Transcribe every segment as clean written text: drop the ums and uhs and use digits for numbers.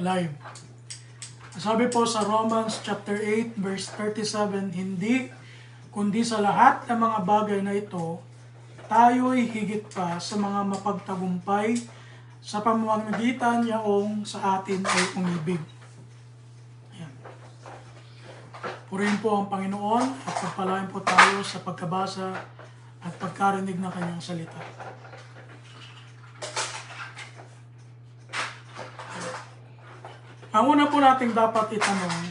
live. Sabi po sa Romans chapter 8 verse 37, hindi kundi sa lahat ng mga bagay na ito, tayo'y higit pa sa mga mapagtagumpay sa pamamagitan niyaong sa atin ay umibig. Ayan. Purihin po ang Panginoon at pagpalain po tayo sa pagkabasa at pagkarinig ng kanyang salita. Ang una po nating dapat itanong,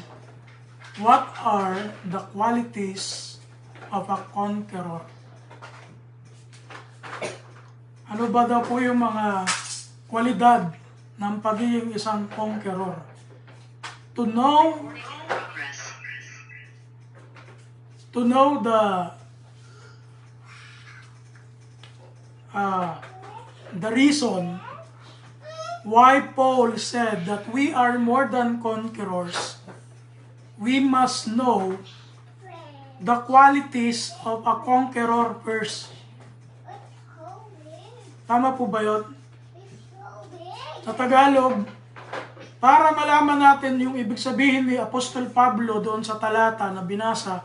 what are the qualities of a conqueror? Ano ba daw po yung mga kwalidad ng pagiging isang conqueror? To know the reason why Paul said that we are more than conquerors, we must know the qualities of a conqueror first. Tama po ba yun? Sa Tagalog, para malaman natin yung ibig sabihin ni Apostol Pablo doon sa talata na binasa,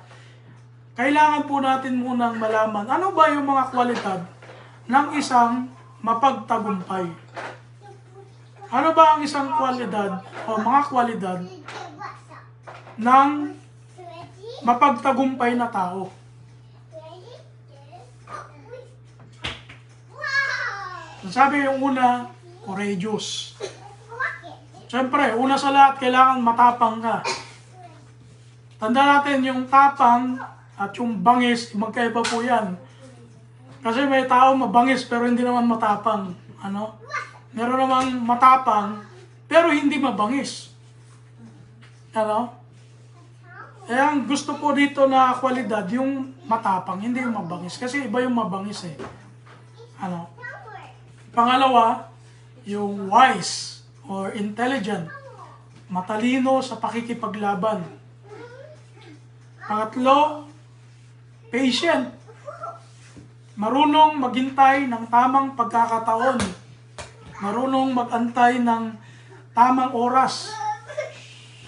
kailangan po natin munang malaman ano ba yung mga kwalidad ng isang mapagtagumpay. Ano ba ang isang kwalidad o mga kwalidad ng mapagtagumpay na tao? Sabi yung una, courageous. Siyempre, una sa lahat, kailangan matapang ka. Tanda natin yung tapang at yung bangis, magkaiba po yan. Kasi may tao mabangis pero hindi naman matapang. Ano? Meron namang matapang, pero hindi mabangis. Ano? Eh, ang gusto po dito na kwalidad, yung matapang, hindi yung mabangis. Kasi iba yung mabangis eh. Ano? Pangalawa, yung wise or intelligent. Matalino sa pakikipaglaban. Pangatlo, patient. Marunong maghintay ng tamang pagkakataon. Marunong mag-antay ng tamang oras.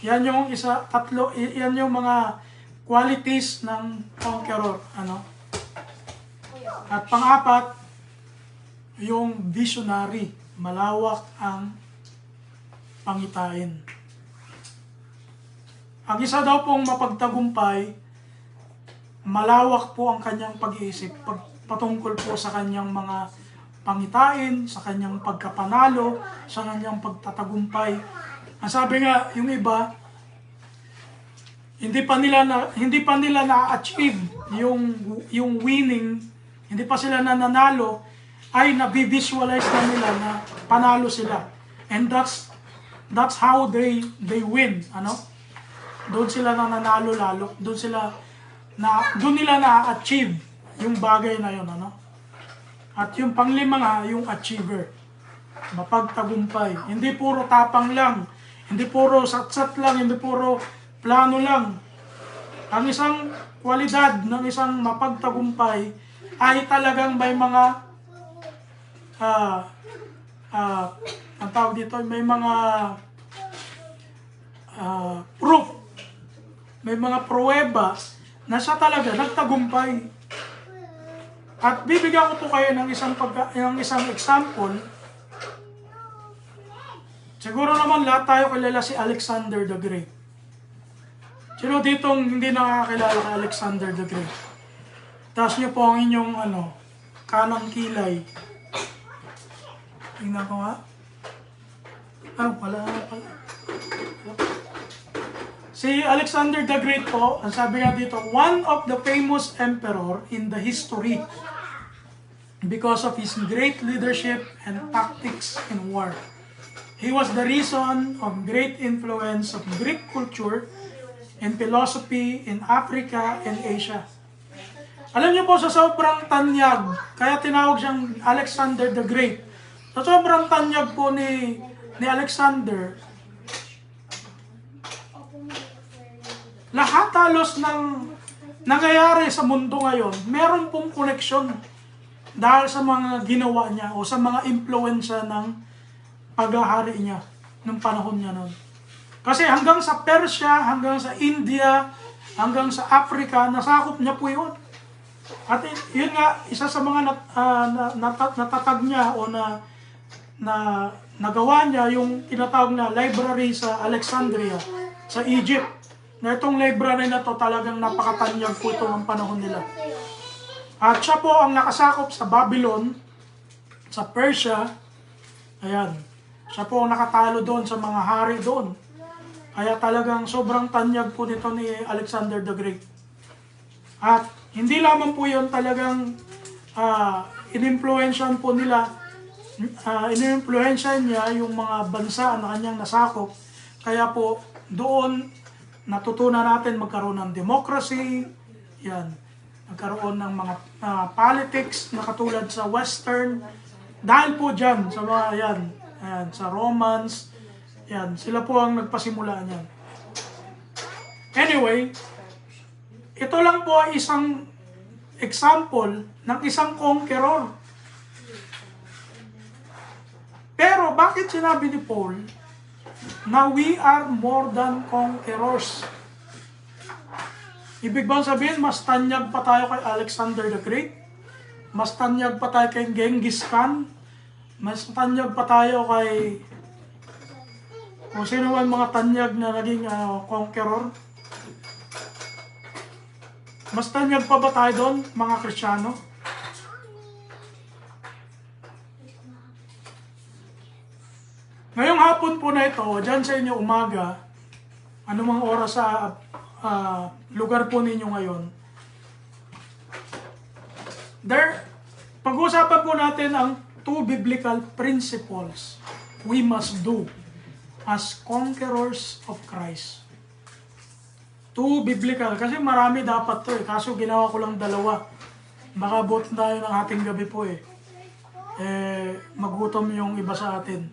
Yan yung yan yung mga qualities ng conqueror, ano? At pang-apat, yung visionary, malawak ang pangitain. Ang isa daw pong mapagtagumpay, malawak po ang kanyang pag-iisip patungkol po sa kanyang mga pangitain, sa kanyang pagkapanalo, sa kanyang pagtatagumpay. Ang sabi nga, yung iba, hindi pa nila na-achieve yung winning, hindi pa sila nananalo, ay nabivisualize na nila na panalo sila. And that's how they win, ano? Doon sila nananalo lalo, doon nila na-achieve yung bagay na yun, ano? At yung panglima nga, yung achiever. Mapagtagumpay. Hindi puro tapang lang. Hindi puro satsat lang. Hindi puro plano lang. Ang isang kwalidad ng isang mapagtagumpay ay talagang may mga ang tawag dito, may mga proof. May mga pruweba na siya talaga nagtagumpay. At bibigyan ko po kayo ng isang example. Siguro naman lahat tayo kilala si Alexander the Great. Sino ditong hindi nakakilala kay Alexander the Great? Taas niyo po ang inyong kanang kilay. Tingnan ko nga. Wala na pala. Si Alexander the Great po, ang sabi nga dito, one of the famous emperor in the history because of his great leadership and tactics in war. He was the reason of great influence of Greek culture and philosophy in Africa and Asia. Alam niyo po, sa sobrang tanyag, kaya tinawag siyang Alexander the Great. Sa sobrang tanyag po ni Alexander, lahat halos ng nangyayari sa mundo ngayon, meron pong koneksyon dahil sa mga ginawa niya o sa mga impluensya ng paghahari niya. nung panahon niya nun. Kasi hanggang sa Persia, hanggang sa India, hanggang sa Africa, nasakop niya po yun. At yun nga, isa sa mga natatag niya o nagawa niya yung tinatawag na library sa Alexandria, sa Egypt. Na itong library na to talagang napakatanyag po ito ng panahon nila. At siya po ang nakasakop sa Babylon, sa Persia. Ayan, siya po ang nakatalo doon sa mga hari doon. Kaya talagang sobrang tanyag po nito ni Alexander the Great. At hindi lamang po yun talagang inimpluwensyahan po nila, inimpluwensyahan niya yung mga bansa na kanyang nasakop. Kaya po doon natutunan natin magkaroon ng democracy, yan, magkaroon ng mga politics na katulad sa Western. Dahil po dyan, sa mga yan, sa Romans, yan, sila po ang nagpasimula niyan. Anyway, ito lang po ay isang example ng isang conqueror. Pero bakit sinabi ni Paul na we are more than conquerors? Ibig bang sabihin, mas tanyag pa tayo kay Alexander the Great? Mas tanyag pa tayo kay Genghis Khan? Mas tanyag pa tayo kay kung sino man mga tanyag na naging conqueror? Mas tanyag pa ba tayo doon, mga Kristiyano? Ngayong hapon po na ito, dyan sa inyo umaga, anumang oras sa lugar po ninyo ngayon, pag-uusapan po natin ang 2 biblical principles we must do as conquerors of Christ. 2 biblical, kasi marami dapat to kaso ginawa ko lang 2. Baka buot tayo ng ating gabi po magutom yung iba sa atin.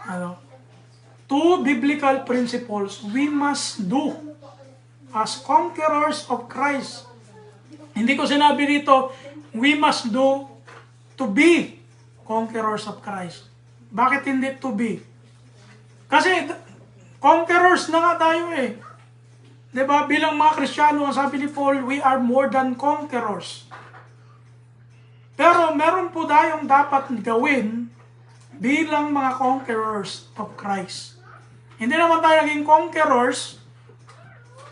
2 biblical principles we must do as conquerors of Christ. Hindi ko sinabi dito, we must do to be conquerors of Christ. Bakit hindi to be? Kasi conquerors na nga tayo Diba? Bilang mga Kristiyano, ang sabi ni Paul, we are more than conquerors. Pero meron po tayong dapat gawin bilang mga conquerors of Christ. Hindi naman tayo naging conquerors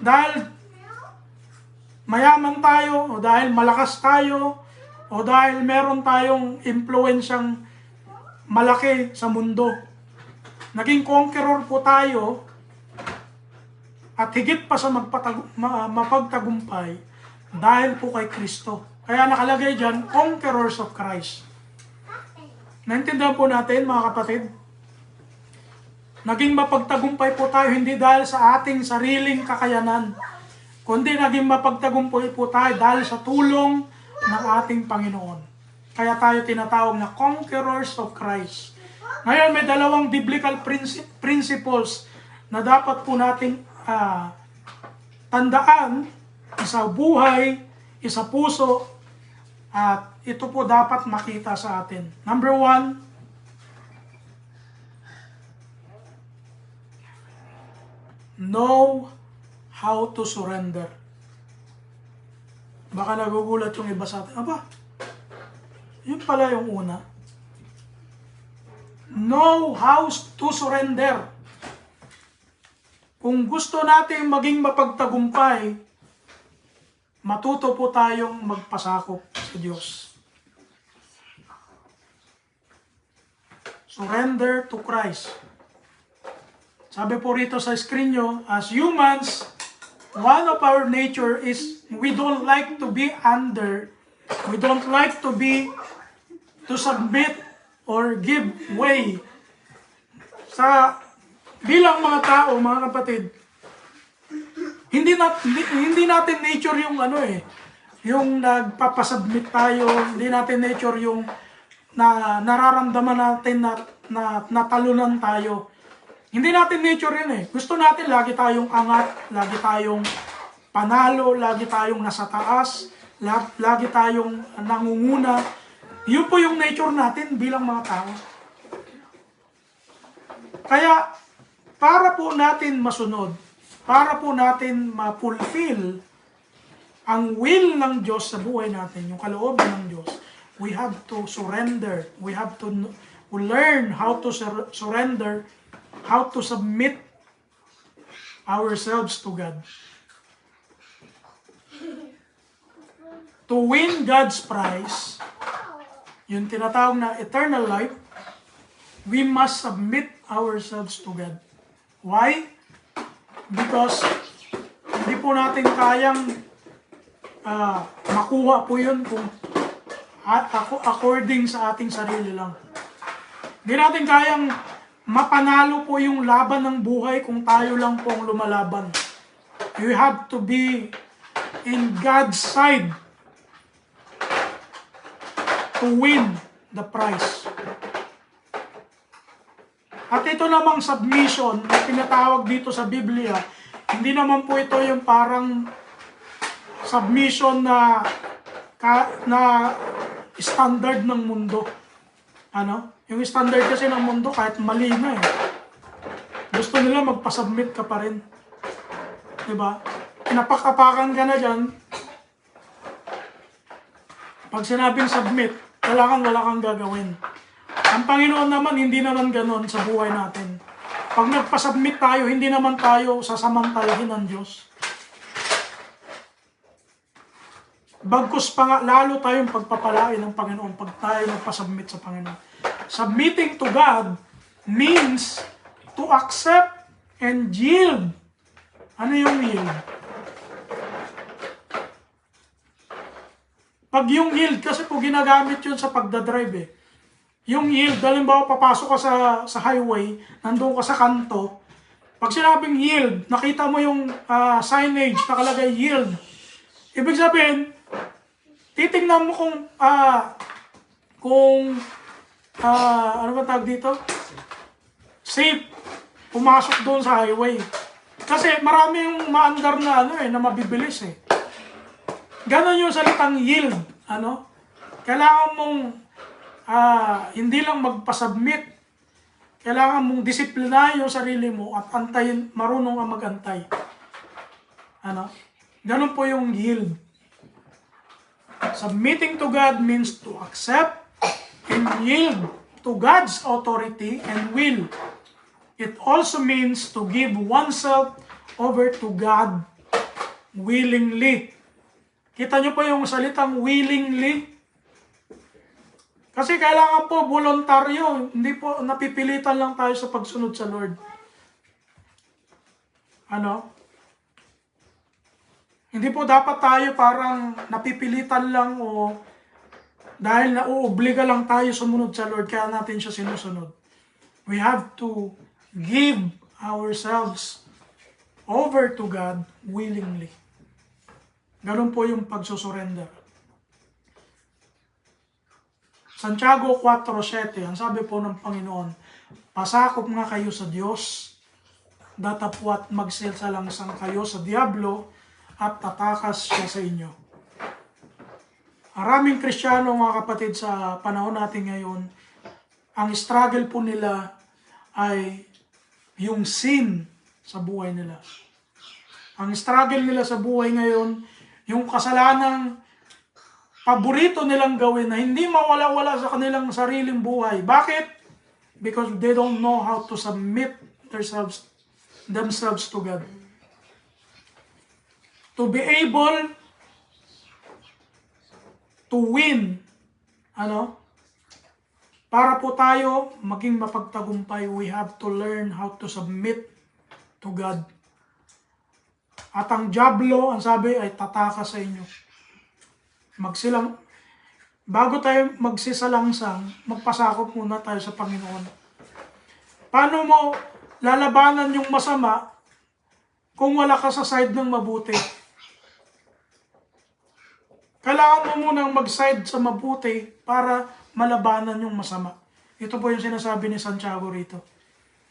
dahil mayaman tayo, o dahil malakas tayo, o dahil meron tayong impluensyang malaki sa mundo. Naging conqueror po tayo at higit pa sa mapagtagumpay dahil po kay Kristo. Kaya nakalagay dyan, conquerors of Christ. Naintindihan po natin, mga kapatid? Naging mapagtagumpay po tayo hindi dahil sa ating sariling kakayanan, kundi naging mapagtagumpay po tayo dahil sa tulong ng ating Panginoon. Kaya tayo tinatawag na conquerors of Christ. Ngayon, may 2 biblical principles na dapat po nating tandaan, isa buhay, isa puso, at ito po dapat makita sa atin. Number 1, know how to surrender. Baka nagugulat yung iba sa atin. Aba, yun pala yung una. Know how to surrender. Kung gusto natin maging mapagtagumpay, matuto po tayong magpasakop sa Diyos. Surrender to Christ. Sabi po rito sa screen nyo, as humans, one of our nature is we don't like to be under, we don't like to submit or give way. Bilang mga tao, mga kapatid, hindi natin nature yung yung nagpapasubmit tayo, hindi natin nature yung nararamdaman natin na natalunan tayo. Hindi natin nature yun Gusto natin lagi tayong angat, lagi tayong panalo, lagi tayong nasa taas, lagi tayong nangunguna. Yun po yung nature natin bilang mga tao. Kaya, para po natin masunod, para po natin ma-fulfill ang will ng Diyos sa buhay natin, yung kalooban ng Diyos, we have to surrender. We have to learn how to surrender, how to submit ourselves to God. To win God's prize, yung tinatawag na eternal life, we must submit ourselves to God. Why? Because hindi po natin kayang makuha po yun kung according sa ating sarili lang. Hindi natin kayang mapanalo po yung laban ng buhay kung tayo lang po ang lumalaban. You have to be in God's side to win the prize. At ito namang submission na tinatawag dito sa Biblia, hindi naman po ito yung parang submission na standard ng mundo. Yung standard kasi ng mundo kahit mali na gusto nila magpa-submit ka pa rin. Diba? Napakapakan ka na dyan. Pag sinabing submit, kailangan wala kang gagawin. Ang Panginoon naman, hindi naman ganon sa buhay natin. Pag nagpa-submit tayo, hindi naman tayo sasamantalahin ng Diyos. Bagkus pa nga, lalo tayong pagpapalain ng Panginoon pag tayo nagpa-submit sa Panginoon. Submitting to God means to accept and yield. Ano yung yield? Pag yung yield, kasi po ginagamit yun sa pagdadrive Yung yield, halimbawa papasok ka sa highway, nandun ka sa kanto, pag sinabing yield, nakita mo yung signage, nakalagay yield. Ibig sabihin, titingnan mo kung ano ba tawag dito? Safe, pumasok doon sa highway. Kasi marami yung maandar na na mabibilis Ganon yung salitang yield, Kailangan mong hindi lang magpa-submit, kailangan mong disiplinahin yung sarili mo at antayin, marunong kang mag-antay. Ganon po yung yield. Submitting to God means to accept and yield to God's authority and will. It also means to give oneself over to God willingly. Kita nyo po yung salitang willingly? Kasi kailangan po voluntaryo, hindi po napipilitan lang tayo sa pagsunod sa Lord. Hindi po dapat tayo parang napipilitan lang o dahil nauobliga lang tayo sumunod sa Lord kaya natin siya sinusunod. We have to give ourselves over to God willingly. Ganun po yung pagsusurrender. Santiago 4:7, ang sabi po ng Panginoon, pasakop nga kayo sa Diyos, datapwat magsilsalangsang kayo sa Diablo, at tatakas siya sa inyo. Maraming Kristiyano, mga kapatid, sa panahon natin ngayon, ang struggle po nila ay yung sin sa buhay nila. Ang struggle nila sa buhay ngayon, yung kasalanang paborito nilang gawin na hindi mawala-wala sa kanilang sariling buhay. Bakit? Because they don't know how to submit themselves to God. To be able to win, para po tayo maging mapagtagumpay, we have to learn how to submit to God. At ang diablo, ang sabi ay tataka sa inyo. Bago tayo magsisalangsang, magpasakop muna tayo sa Panginoon. Paano mo lalabanan yung masama kung wala ka sa side ng mabuti? Kailangan mo munang mag-side sa mabuti para malabanan yung masama. Ito po yung sinasabi ni Santiago rito.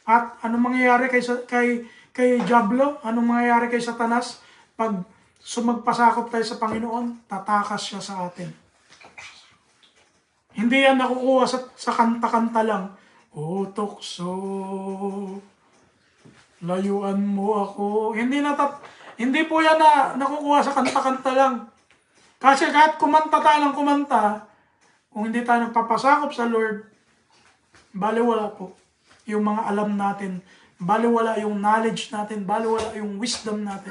At anong mangyayari kay Diablo? Anong mangyayari kay Satanas? Pag sumagpasakop tayo sa Panginoon, tatakas siya sa atin. Hindi yan nakukuha sa kanta-kanta lang. O tukso, layuan mo ako. Hindi po yan na nakukuha sa kanta-kanta lang. Kasi kahit kumanta tayo ng kumanta, kung hindi tayo nagpapasakop sa Lord, baliwala po yung mga alam natin, baliwala yung knowledge natin, baliwala yung wisdom natin,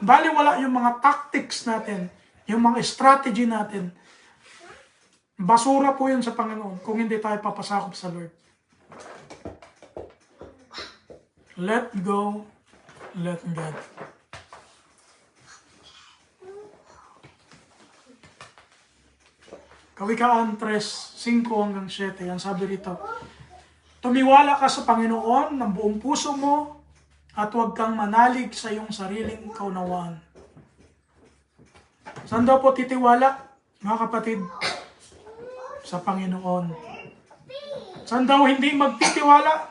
baliwala yung mga tactics natin, yung mga strategy natin. Basura po yun sa Panginoon kung hindi tayo papasakop sa Lord. Let go, let God. Kawikaan 3:5-7, ang sabi rito, tumiwala ka sa Panginoon ng buong puso mo at huwag kang manalig sa iyong sariling kaunawaan. Saan daw po titiwala, mga kapatid? Sa Panginoon. Saan daw hindi magtitiwala?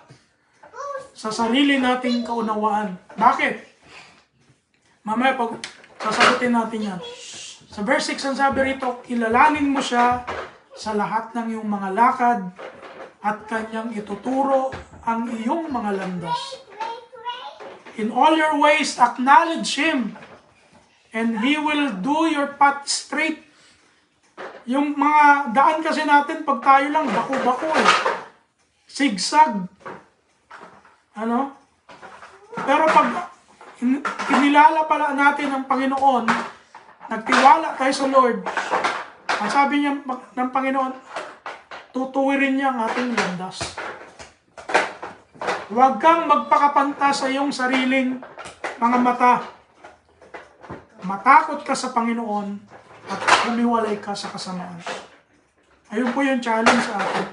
Sa sarili nating kaunawaan. Bakit? Mamaya pag sasagutin natin yan. Sa verse 6, ang sabi rito, kilalanin mo siya sa lahat ng iyong mga lakad at kanyang ituturo ang iyong mga landas. In all your ways, acknowledge Him, and He will do your path straight. Yung mga daan kasi natin, pag tayo lang, bako-bako eh. Sigsag. Ano? Pero pag kinilala pala natin ang Panginoon, nagtiwala tayo sa Lord, ang sabi niya ng Panginoon, tutuwirin niya ang ating landas. Huwag kang magpakapanta sa iyong sariling mga mata. Matakot ka sa Panginoon at humiwalay ka sa kasamaan. Ayun po yung challenge sa atin.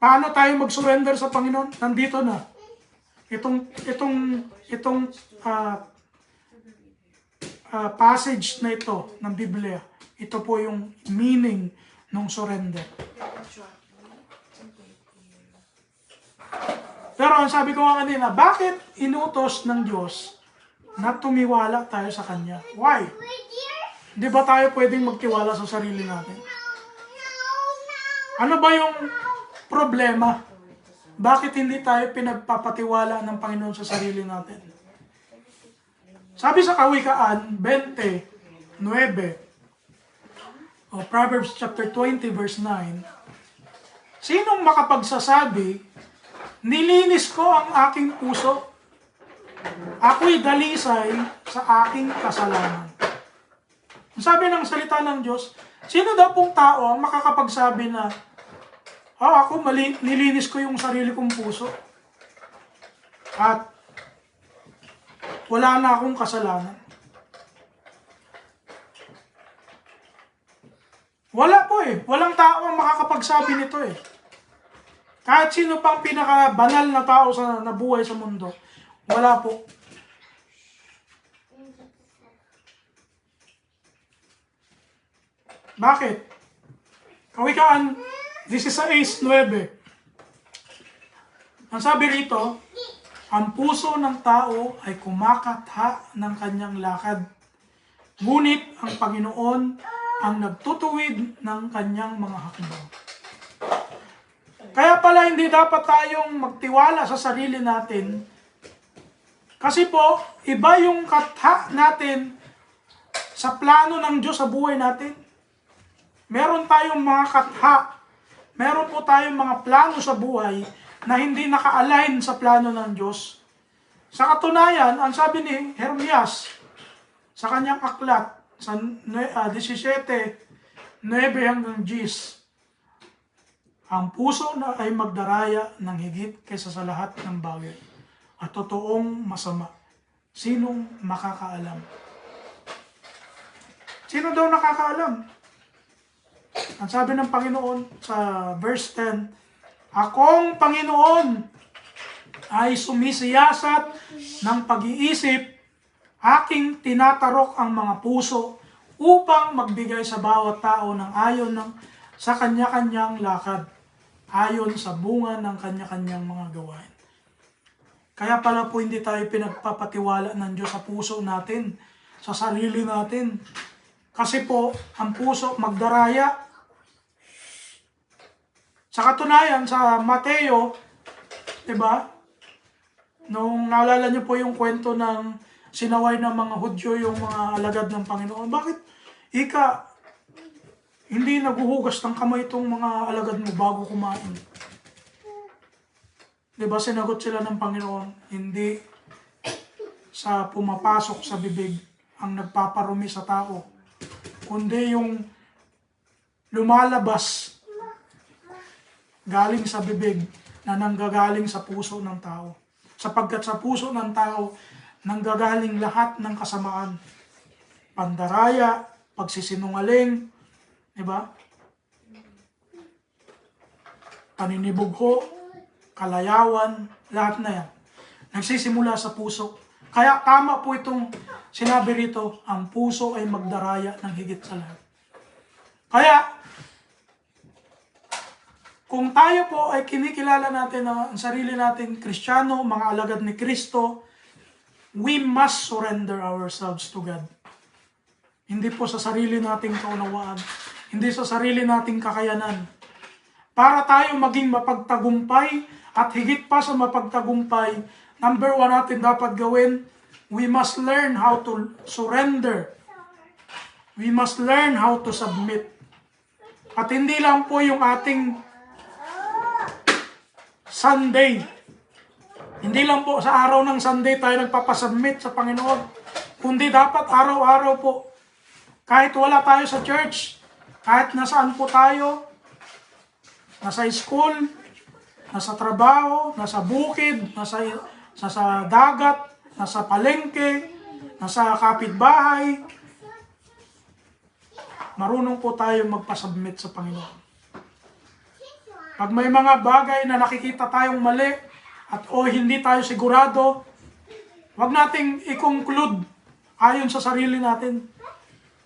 Paano tayo mag-surrender sa Panginoon? Nandito na. Itong passage na ito ng Biblia, ito po yung meaning ng surrender. Pero ang sabi ko nga kanina, bakit inutos ng Diyos na tumiwala tayo sa Kanya? Why? Di ba tayo pwedeng magtiwala sa sarili natin? Ano ba yung problema? Bakit hindi tayo pinagpapatiwala ng Panginoon sa sarili natin? Sabi sa Kawikaan 20:9 o Proverbs chapter 20 verse 9, sinong makapagsasabi, nilinis ko ang aking puso, ako'y dalisay sa aking kasalanan. Sabi ng salita ng Diyos, sino daw pong tao ang makakapagsabi na, ako nilinis ko yung sarili kong puso at wala na akong kasalanan. Wala po eh. Walang tao ang makakapagsabi nito eh. Kahit sino pang pinakabanal na tao sa nabuhay sa mundo, wala po. Bakit? Kawikaan 16:9. Ang sabi rito, ang puso ng tao ay kumakatha ng kanyang lakad. Ngunit ang Panginoon ang nagtutuwid ng kanyang mga hakbang. Kaya pala hindi dapat tayong magtiwala sa sarili natin. Kasi po, iba yung katha natin sa plano ng Diyos sa buhay natin. Meron tayong mga katha. Meron po tayong mga plano sa buhay na hindi naka-align sa plano ng Diyos. Sa katunayan, ang sabi ni Jeremias sa kanyang aklat, sa 17:9-10, ang puso na ay magdaraya ng higit kaysa sa lahat ng bagay at totoong masama. Sinong makakaalam? Sino daw nakakaalam? Ang sabi ng Panginoon sa verse 10, akong Panginoon ay sumisiyasat ng pag-iisip, aking tinatarok ang mga puso upang magbigay sa bawat tao ng ayon sa kanya-kanyang lakad, ayon sa bunga ng kanya-kanyang mga gawain. Kaya pala po hindi tayo pinagpapatiwala ng Diyos sa puso natin, sa sarili natin. Kasi po, ang puso magdaraya. Sa katunayan, sa Mateo, diba? Nung naalala niyo po yung kwento ng sinaway ng mga Hudyo, yung mga alagad ng Panginoon. Bakit hindi naguhugas ng kamay itong mga alagad mo bago kumain? Diba sinagot sila ng Panginoon, hindi sa pumapasok sa bibig ang nagpaparumi sa tao, kundi yung lumalabas galing sa bibig na nanggagaling sa puso ng tao. Sapagkat sa puso ng tao, nanggagaling lahat ng kasamaan. Pandaraya, pagsisinungaling, diba? Paninibugho, kalayawan, lahat na yan. Nagsisimula sa puso. Kaya tama po itong sinabi rito, ang puso ay magdaraya ng higit sa lahat. Kaya, kung tayo po ay kinikilala natin na ang sarili natin Kristiyano, mga alagad ni Kristo, we must surrender ourselves to God. Hindi po sa sarili nating kaunawaan, hindi sa sarili nating kakayanan. Para tayo maging mapagtagumpay at higit pa sa mapagtagumpay, number 1 natin dapat gawin, we must learn how to surrender. We must learn how to submit. At hindi lang po yung ating Sunday. Hindi lang po sa araw ng Sunday tayo nagpapasubmit sa Panginoon. Kundi dapat araw-araw po. Kahit wala tayo sa church, kahit nasaan po tayo, nasa school, nasa trabaho, nasa bukid, nasa dagat, nasa palengke, nasa kapitbahay, marunong po tayo magpasubmit sa Panginoon. Pag may mga bagay na nakikita tayong mali at hindi tayo sigurado, wag nating i-conclude ayon sa sarili natin.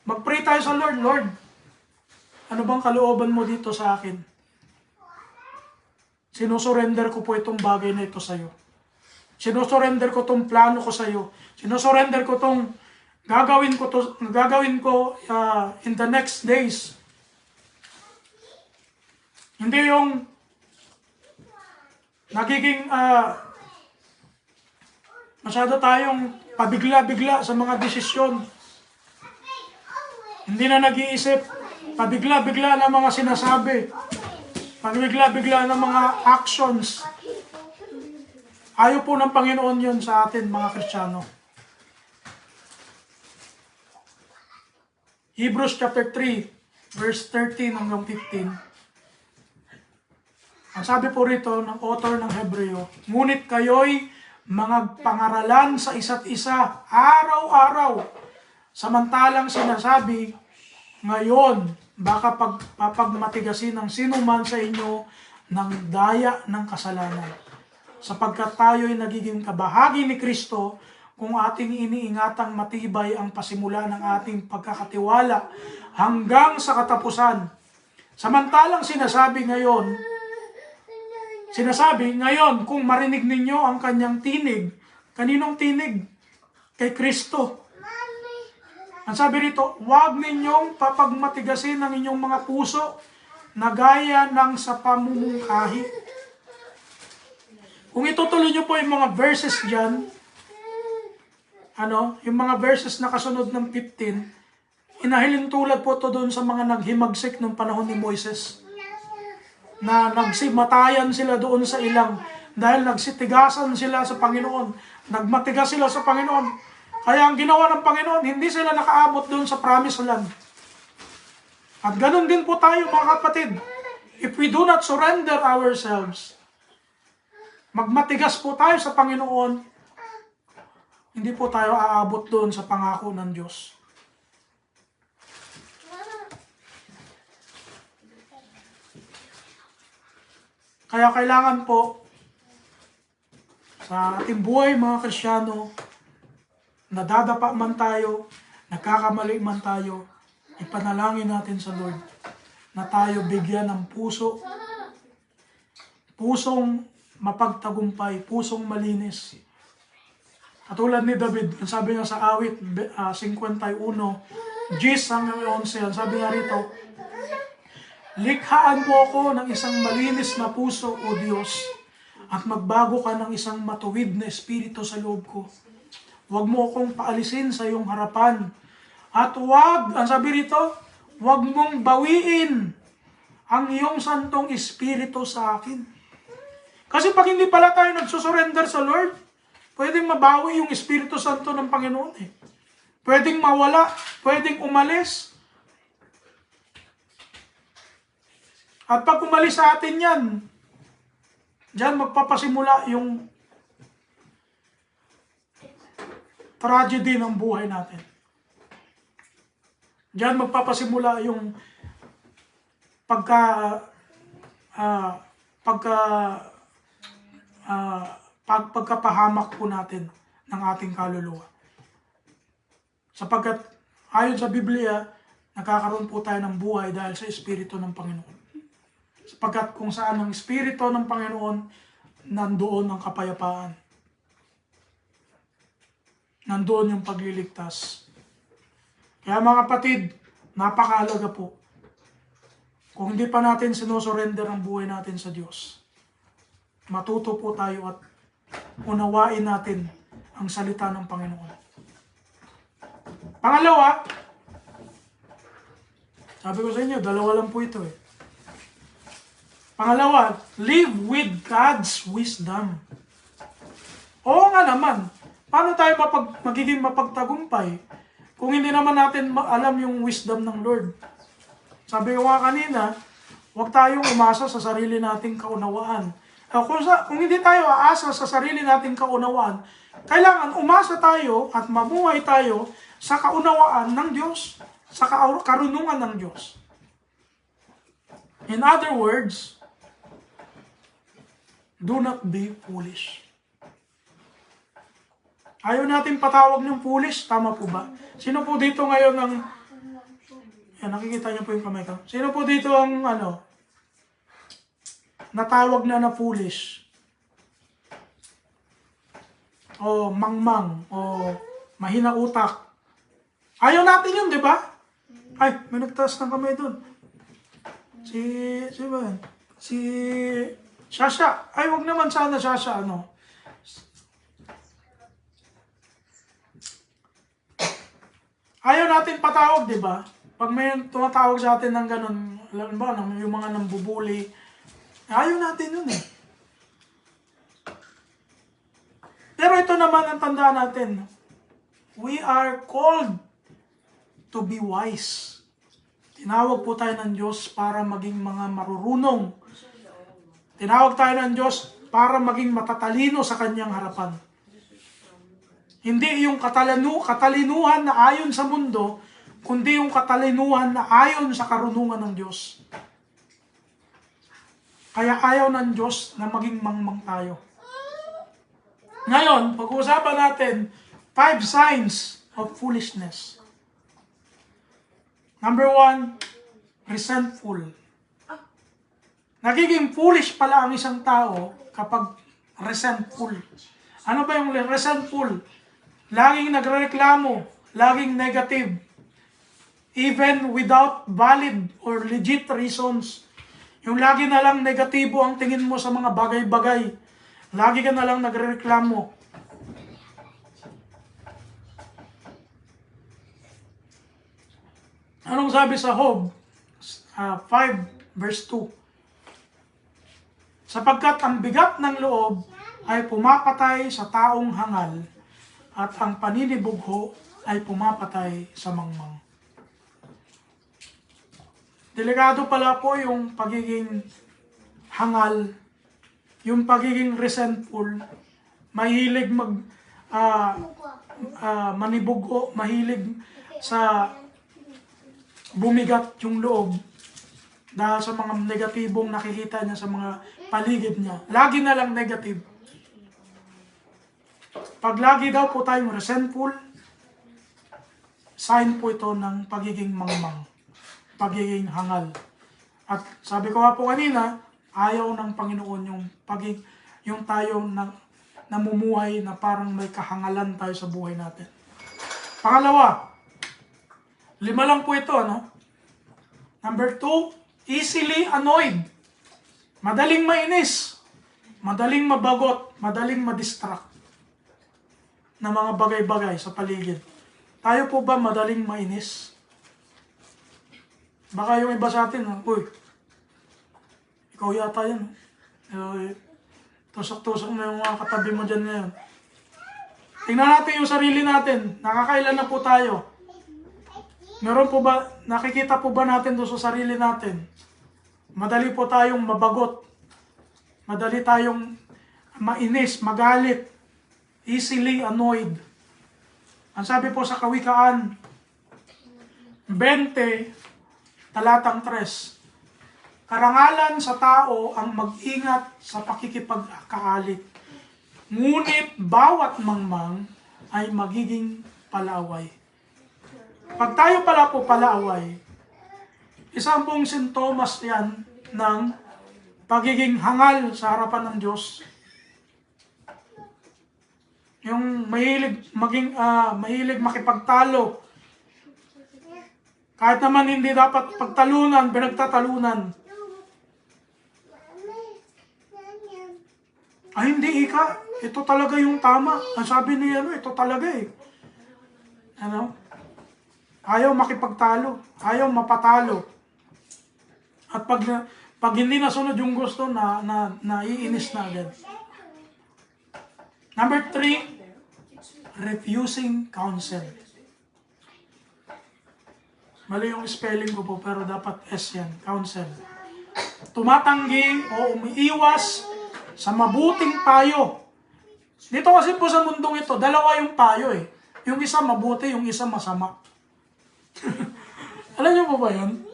Mag-pray tayo sa Lord, Lord, ano bang kalooban mo dito sa akin? Sinusurrender ko po itong bagay na ito sa iyo. Sinusurrender ko itong plano ko sa iyo. Sinusurrender ko itong gagawin ko in the next days. Hindi yung nagiging masyado tayong pabigla-bigla sa mga desisyon. Hindi na nag-iisip, pabigla-bigla ng mga sinasabi, pabigla-bigla ng mga actions. Ayaw po ng Panginoon yun sa atin mga Kristiyano. Hebrews chapter 3, verse 13 hanggang 15. Ang sabi po rito ng author ng Hebreo, ngunit kayo'y mga pangaralan sa isa't isa, araw-araw. Samantalang sinasabi, ngayon, baka papagmatigasin ng sino man sa inyo ng daya ng kasalanan. Sapagkat tayo'y nagiging kabahagi ni Kristo kung ating iniingatang matibay ang pasimula ng ating pagkakatiwala hanggang sa katapusan. Samantalang sinasabi ngayon, kung marinig ninyo ang kanyang tinig, kaninong tinig? Kay Kristo. Ang sabi rito, huwag ninyong papagmatigasin ang inyong mga puso na gaya ng sa pamumungkahi. Kung itutuloy nyo po yung mga verses dyan, yung mga verses na kasunod ng 15, inahilin tulad po to doon sa mga naghimagsik nung panahon ni Moises. Na nagsimatayan sila doon sa ilang dahil nagsitigasan sila sa Panginoon. Nagmatigas sila sa Panginoon. Kaya ang ginawa ng Panginoon, hindi sila nakaabot doon sa promised land. At ganun din po tayo mga kapatid. If we do not surrender ourselves, magmatigas po tayo sa Panginoon, hindi po tayo aabot doon sa pangako ng Diyos. Kaya kailangan po sa ating buhay mga Kristiyano, nadadapa man tayo, nagkakamali man tayo, ipanalangin natin sa Lord na tayo bigyan ng pusong mapagtagumpay, pusong malinis. Katulad ni David, ang sabi niya sa awit 51, Gis hanggang 11, ang sabi niya rito, Likhaan mo ako ng isang malinis na puso, O Diyos, at magbago ka ng isang matuwid na espiritu sa loob ko. Huwag mo akong paalisin sa iyong harapan. At huwag, ang sabi rito, huwag mong bawiin ang iyong santong espiritu sa akin. Kasi pag hindi pala tayo nagsusurrender sa Lord, pwedeng mabawi yung Espiritu Santo ng Panginoon eh. Pwedeng mawala, pwedeng umalis. At pag umalis sa atin yan, diyan magpapasimula yung tragedy ng buhay natin. Diyan magpapasimula yung pagkapahamak po natin ng ating kaluluwa. Sapagkat ayon sa Biblia, nagkakaroon po tayo ng buhay dahil sa Espiritu ng Panginoon. Sapagkat kung saan ang Espiritu ng Panginoon, nandoon ang kapayapaan. Nandoon yung pagliligtas. Kaya mga kapatid, napakahalaga po. Kung hindi pa natin sinusurrender ang buhay natin sa Diyos, matuto po tayo at unawain natin ang salita ng Panginoon. Pangalawa, sabi ko sa inyo, dalawa lang po ito eh. Pangalawa, live with God's wisdom. Oo nga naman, paano tayo magiging mapagtagumpay kung hindi naman natin alam yung wisdom ng Lord? Sabi ko nga kanina, huwag tayong umasa sa sarili nating kaunawaan. Kung hindi tayo aasa sa sarili nating kaunawaan, kailangan umasa tayo at mamuhay tayo sa kaunawaan ng Diyos, sa karunungan ng Diyos. In other words, do not be foolish. Ayaw natin patawag ng foolish, tama po ba? Sino po dito ngayon ang... Yan, nakikita niyo po yung kamay ko. Sino po dito ang natawag na foolish? O mangmang, o mahina utak. Ayaw natin yun, di ba? Ay, may nagtaas ng kamay doon. Si Shasha. Ay, wag naman sana Shasha, Ayaw natin patawag, di ba? Pag may tumatawag sa atin ng ganun, alam ba, yung mga nambubuli, ayaw natin yun eh. Pero ito naman ang tandaan natin. We are called to be wise. Tinawag po tayo ng Diyos para maging mga marurunong. Tinawag tayo ng Diyos para maging matatalino sa Kanyang harapan. Hindi yung katalinuhan na ayon sa mundo, kundi yung katalinuhan na ayon sa karunungan ng Diyos. Kaya ayaw ng Diyos na maging mangmang tayo. Ngayon, pag-uusapan natin 5 signs of foolishness. Number 1, resentful. Nagiging foolish pala ang isang tao kapag resentful. Ano ba yung resentful? Laging nagrereklamo, laging negative. Even without valid or legit reasons. Yung lagi na lang negatibo ang tingin mo sa mga bagay-bagay. Lagi ka na lang nagrereklamo. Anong sabi sa Job 5 verse 2? Sapagkat ang bigat ng loob ay pumapatay sa taong hangal at ang paninibugho ay pumapatay sa mangmang. Delikado pala po yung pagiging hangal, yung pagiging resentful, mahilig manibugho, mahilig sa bumigat yung loob dahil sa mga negatibong nakikita niya sa mga paligid niya. Lagi na lang negative. Pag lagi daw po tayong resentful, sign po ito ng pagiging mangmang, pagiging hangal. At sabi ko nga po kanina, ayaw ng Panginoon yung tayo namumuhay na parang may kahangalan tayo sa buhay natin. Pangalawa, 5 lang po ito, Number 2, easily annoyed, madaling mainis, madaling mabagot, madaling madistract ng mga bagay-bagay sa paligid. Tayo po ba madaling mainis? Baka yung iba sa atin, uy, ikaw yata yan. Tusok-tusok na yung mga katabi mo dyan ngayon. Tingnan natin yung sarili natin. Nakakailan na po tayo? Meron po ba, nakikita po ba natin doon sa sarili natin? Madali po tayong mabagot. Madali tayong mainis, magalit. Easily annoyed. Ang sabi po sa Kawikaan 20, talatang 3. Karangalan sa tao ang mag-ingat sa pakikipagkaalit. Ngunit bawat mangmang ay magiging palaaway. Pag tayo pala po palaaway, isang pong sintomas yan ng pagiging hangal sa harapan ng Diyos. Yung mahilig makipagtalo. Kahit naman hindi dapat pagtalunan, pinagtatalunan. Ay, hindi ika. Ito talaga yung tama. Ang sabi niya, ito talaga eh. Ano? Ayaw makipagtalo. Ayaw mapatalo. At pag hindi nasunod yung gusto, naiinis na agad. Number 3, refusing counsel. Mali yung spelling ko po, pero dapat S yan. Counsel. Tumatanggi o umiiwas sa mabuting payo. Dito kasi po sa mundong ito, dalawa yung payo eh. Yung isa mabuti, yung isa masama. Alam niyo po ba yun?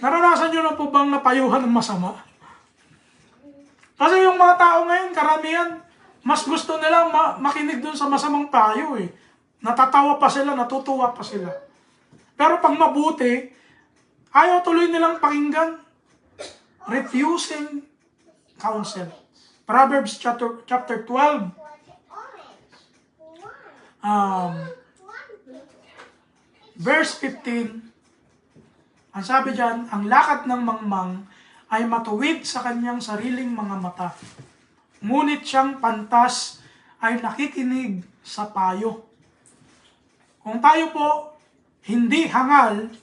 Naranasan niyo na po bang napayuhan ng masama? Kasi yung mga tao ngayon, karamihan, mas gusto nilang makinig dun sa masamang payo eh. Natatawa pa sila, natutuwa pa sila. Pero pag mabuti, ayaw tuloy nilang pakinggan. Refusing counsel. Proverbs chapter 12. Verse 15. Ang sabi dyan, ang lakad ng mangmang ay matuwid sa kanyang sariling mga mata. Ngunit siyang pantas ay nakikinig sa payo. Kung tayo po hindi hangal,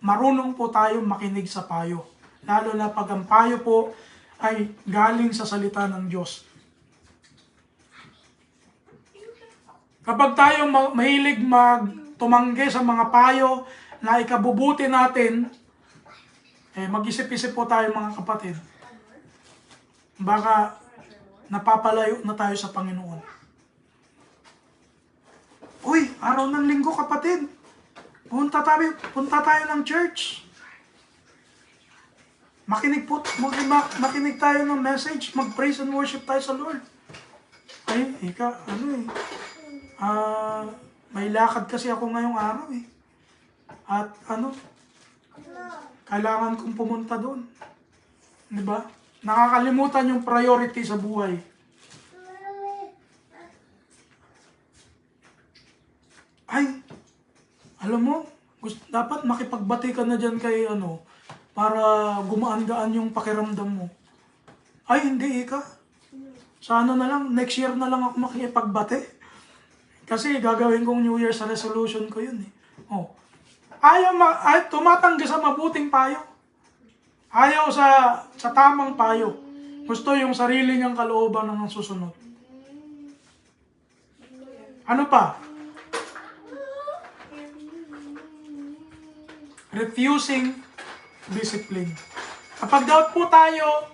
marunong po tayo makinig sa payo. Lalo na pag ang payo po ay galing sa salita ng Diyos. Kapag tayo mahilig tumanggi sa mga payo na ikabubuti natin, mag-isip-isip po tayo mga kapatid. Baka napapalayo na tayo sa Panginoon. Uy, araw ng linggo kapatid. Punta tayo ng church. Makinig tayo ng message, mag-praise and worship tayo sa Lord. Ay, may lakad kasi ako ngayong araw eh. At kailangan kong pumunta doon. Di ba? Nakakalimutan yung priority sa buhay. Ay, alam mo, dapat makipagbati ka na dyan kay para gumaan-gaan yung pakiramdam mo. Ay, hindi ika. Sana na lang, next year na lang ako makipagbati. Kasi gagawin kong New Year's resolution ko yun eh. Ayaw tumatanggi sa mabuting payo. Ayaw sa tamang payo. Gusto yung sarili niyang kalooban ng susunod. Ano pa? Refusing discipline. Kapag daw po tayo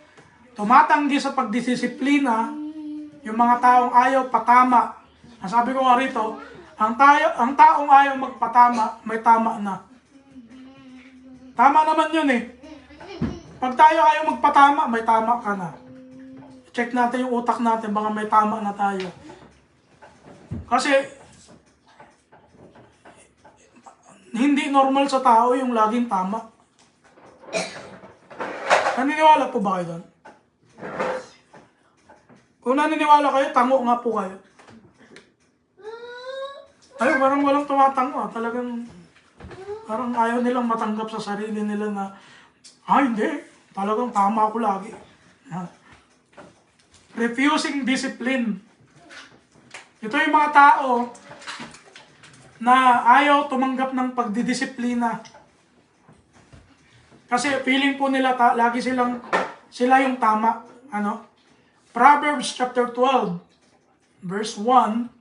tumatanggi sa pagdisiplina, yung mga taong ayaw patama, sabi ko nga rito, ang taong ayaw magpatama, may tama na. Tama naman yun eh. Pag tayo ayaw magpatama, may tama ka na. Check natin yung utak natin, baka may tama na tayo. Kasi, hindi normal sa tao yung laging tama. Naniniwala po ba kayo doon? Kung naniniwala kayo, tango nga po kayo. Ay, parang walang tumatango. Talagang, parang ayaw nilang matanggap sa sarili nila na Hindi. Talagang tama ako lagi. Ah. Refusing discipline. Ito yung mga tao na ayaw tumanggap ng pagdidisiplina. Kasi feeling po nila lagi sila yung tama. Proverbs chapter 12, verse 1,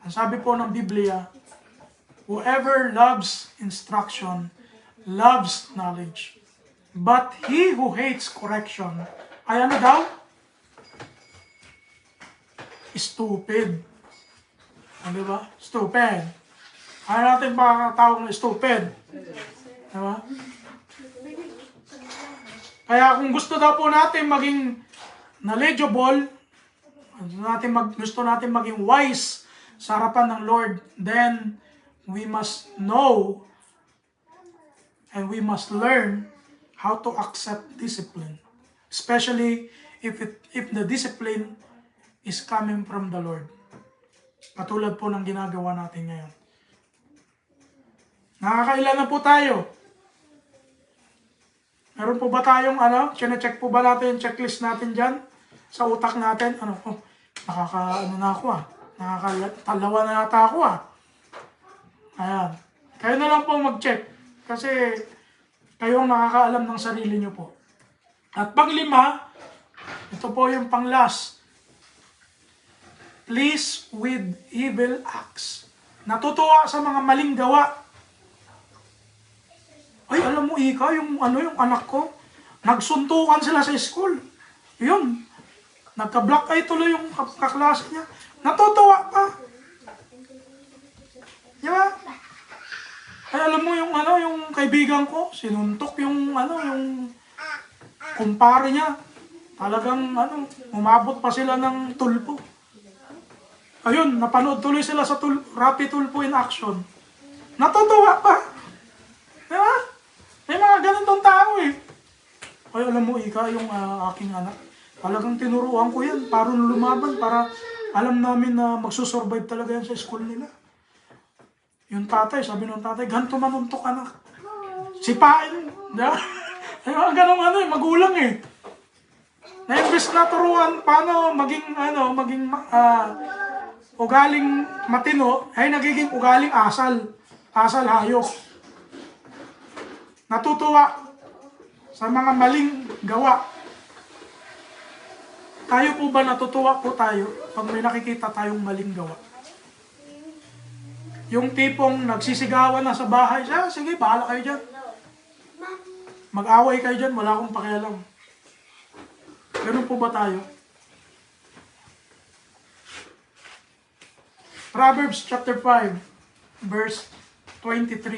ang sabi po ng Biblia, whoever loves instruction, loves knowledge. But he who hates correction, ay ano daw? Stupid. Diba? Stupid. Ano natin pakakatawag na stupid? Diba? Kaya kung gusto daw po natin maging knowledgeable, gusto natin maging wise sa harapan ng Lord, then we must know and we must learn how to accept discipline. Especially if the discipline is coming from the Lord. Katulad po ng ginagawa natin ngayon. Nakakailan na po tayo? Meron po ba tayong check po ba natin yung checklist natin dyan? Sa utak natin? Na ako Nakakalawa na yata ako Ayan. Kayo na lang po mag-check. Kasi kayo ang nakakaalam ng sarili nyo po. At pang-5, ito po yung pang-last. Please with evil acts. Natutuwa sa mga maling gawa. Ay, alam mo, Ika, yung anak ko, nagsuntukan sila sa school. Yun. Nagka-black eye tuloy yung kaklase niya. Natutuwa pa. Di ba? Ay, alam mo yung kaibigan ko, sinuntok yung kumpare niya. Talagang, umabot pa sila ng tulpo. Ayun, napanood tuloy sila sa Rapi Tulpo in action. Natutuwa pa. Di ba? May mga ganitong tao Ay, alam mo, Ika, yung aking anak, talagang tinuruan ko yan para lumaban, para alam namin na magsusurvive talaga yan sa school nila. Yung tatay, sabi ng tatay, ganito manuntok anak. Sipain. Ay, mga ganong magulang Na imbes na turuan paano maging ugaling matino, ay nagiging ugaling asal. Asal hayop. Natutuwa sa mga maling gawa. Tayo po ba natutuwa po tayo pag may nakikita tayong maling gawa? Yung tipong nagsisigawan na sa bahay, sige, bahala kayo dyan. Mag-away kayo dyan, wala akong pakialam. Ganun po ba tayo? Proverbs chapter 5, verse 23.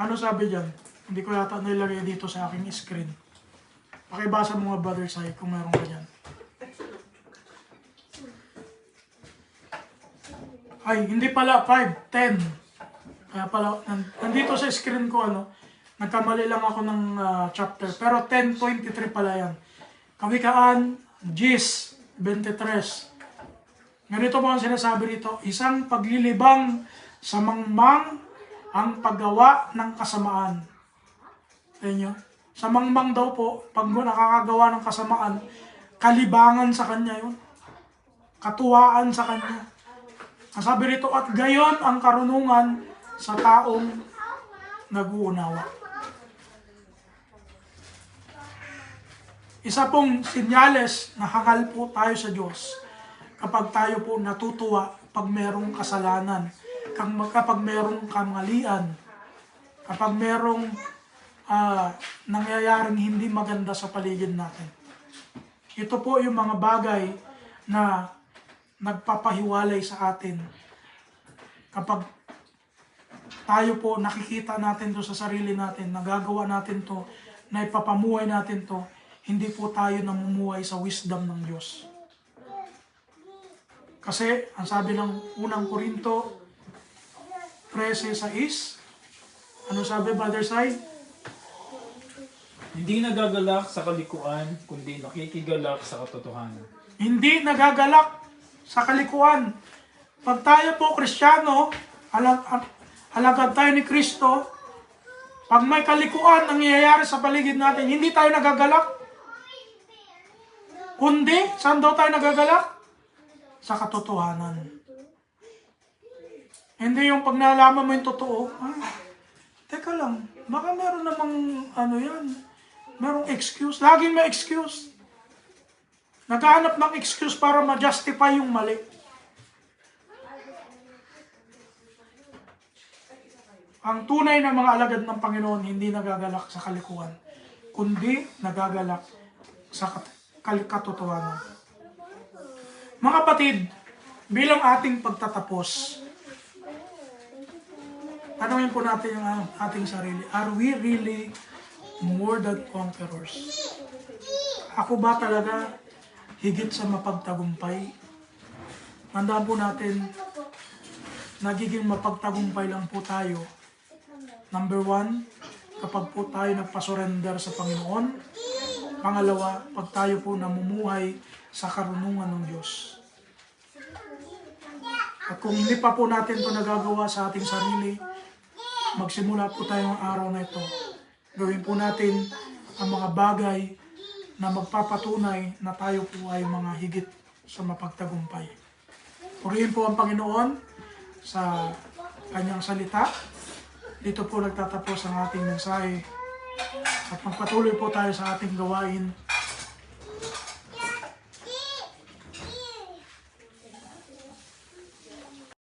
Ano sabi dyan? Hindi ko yata nilagay dito sa aking screen. Pakibasa mo nga, Brother Sai, kung meron ka dyan. Ay, hindi pala 5, 10. Kaya pala, nandito sa screen ko, nagkamali lang ako ng chapter. Pero 10:23 pala yan. Kawikaan, Gis, 23. Ganito po ang sinasabi rito, isang paglilibang sa mangmang ang paggawa ng kasamaan. Ayun, sa mangmang daw po, pag nakakagawa ng kasamaan, kalibangan sa kanya yun. Katuwaan sa kanya. Ang sabi rito, at gayon ang karunungan sa taong nag-uunawa. Isa pong sinyales na hangal po tayo sa Diyos kapag tayo po natutuwa pag merong kasalanan, kapag merong kamalian, kapag merong nangyayaring hindi maganda sa paligid natin. Ito po yung mga bagay na nagpapahiwalay sa atin. Kapag tayo po nakikita natin to sa sarili natin, nagagawa natin to, na ipapamuhay natin to, hindi po tayo namumuhay sa wisdom ng Diyos. Kasi, ang sabi ng unang Korinto 13:6, ano sabi, Brother Sai? Hindi nagagalak sa kalikuan, kundi nakikigalak sa katotohanan. Hindi nagagalak sa kalikuan. Pag tayo po Kristiyano, alagad tayo ni Kristo, pag may kalikuan ang nangyayari sa paligid natin, hindi tayo nagagalak. Kundi, saan daw tayo nagagalak? Sa katotohanan. Hindi yung pag nalaman mo yung totoo, teka lang, baka meron namang merong excuse. Laging may excuse. Naghahanap ng excuse para ma-justify yung mali. Ang tunay na mga alagad ng Panginoon hindi nagagalak sa kalikuan, kundi nagagalak sa katotohanan. Mga kapatid, bilang ating pagtatapos, tanungin po natin ang ating sarili. Are we really more than conquerors? Ako ba talaga higit sa mapagtagumpay? Tandaan po natin, nagiging mapagtagumpay lang po tayo. Number 1, kapag po tayo nagpasurrender sa Panginoon. Pangalawa, pag tayo po namumuhay sa karunungan ng Diyos. At kung hindi pa po natin ito nagagawa sa ating sarili, magsimula po tayo ng araw na ito. Gawin po natin ang mga bagay na magpapatunay na tayo po ay mga higit sa mapagtagumpay. Purihin po ang Panginoon sa kanyang salita. Dito po nagtatapos ang ating mensahe at magpatuloy po tayo sa ating gawain